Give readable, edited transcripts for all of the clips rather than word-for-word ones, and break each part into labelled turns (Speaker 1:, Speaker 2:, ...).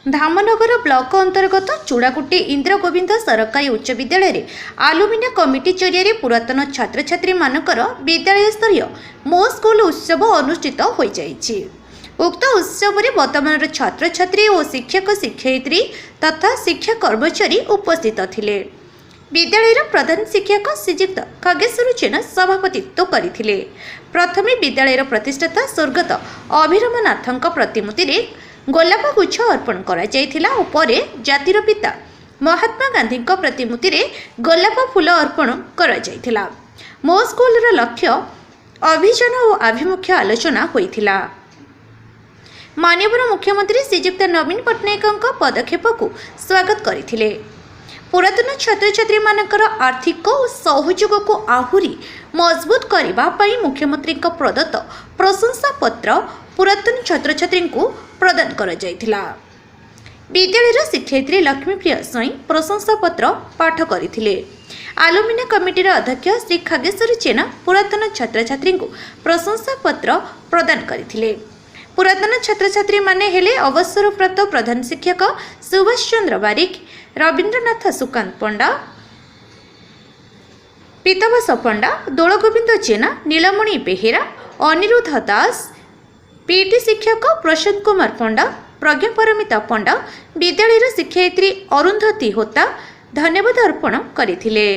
Speaker 1: Dhamnagar block अंतर्गत चूड़ाकुटी इंद्र गोविंद सरकारी उच्च विद्यालय रे आलुमिना कमिटी जरिए पुरातन छात्र छात्री मानकर विद्यालय स्तरीय मो स्कूल उत्सव अनुष्ठित हो जाइछि। उक्त उत्सव में वर्तमान छात्र छात्री और शिक्षक शिक्षयित्री तथा शिक्षा कर्मचारी उपस्थित थिले। विद्यालय प्रधान शिक्षक श्रीजुक्त खगेश्वर जेना सभापतित्व करथिले। प्रथमे विद्यालय प्रतिष्ठाता स्वर्गत अभिराम नाथक प्रतिमूर्ति रे गोलाप गुच्छ अर्पण करा जायथिला और परे जातिर पिता महात्मा गांधी प्रतिमूर्ति रे गोलाप फूल अर्पण करा जायथिला। मो स्कूल रो लक्ष्य अभियान और आभिमुख्य आलोचना होइथिला। माननीय मुख्यमंत्री श्रीजुक्त नवीन पट्टनायक पदक्षेप को स्वागत करथिले। पुरातन छात्र छात्री मानकर आर्थिक और सहयोग को आहुरी मजबूत करने मुख्यमंत्री प्रदत्त प्रशंसा पत्र पुरातन छात्र छात्री को प्रदान करा जायथिला। विद्यालय शिक्षयित्री लक्ष्मीप्रिया स्वाई प्रशंसा पत्र पाठ करथिले। आलुमिना कमिटी अध्यक्ष श्री खगेश्वर जेना पुरातन छात्र छात्री को प्रशंसा पत्र प्रदान करथिले। पुरातन छात्र छात्री माने हेले अवसरप्राप्त प्रधान शिक्षक सुभाष चंद्र बारिक, रवींद्रनाथ सुकांत पंडा, पीतवास पंडा, दोलगोविंद जेना, नीलमणि बेहेरा, अनिरुद्ध दास, पीटी शिक्षक प्रशांत कुमार पंडा, प्रज्ञापरमिता पंडा, विद्यालय शिक्षयित्री अरुंधती होता धन्यवाद अर्पण करथिले।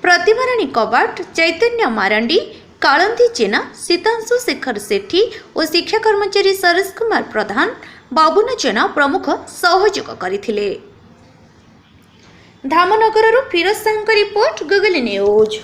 Speaker 1: प्रतिमाराणी कबाट, चैतन्य मारांडी, कालंदी जेना, सीतांशु शेखर सेठी और शिक्षा कर्मचारी सरेश कुमार प्रधान, बाबुना जेना प्रमुख सहयोग करथिले। Dhamnagar Firoz Sahu report, Google news.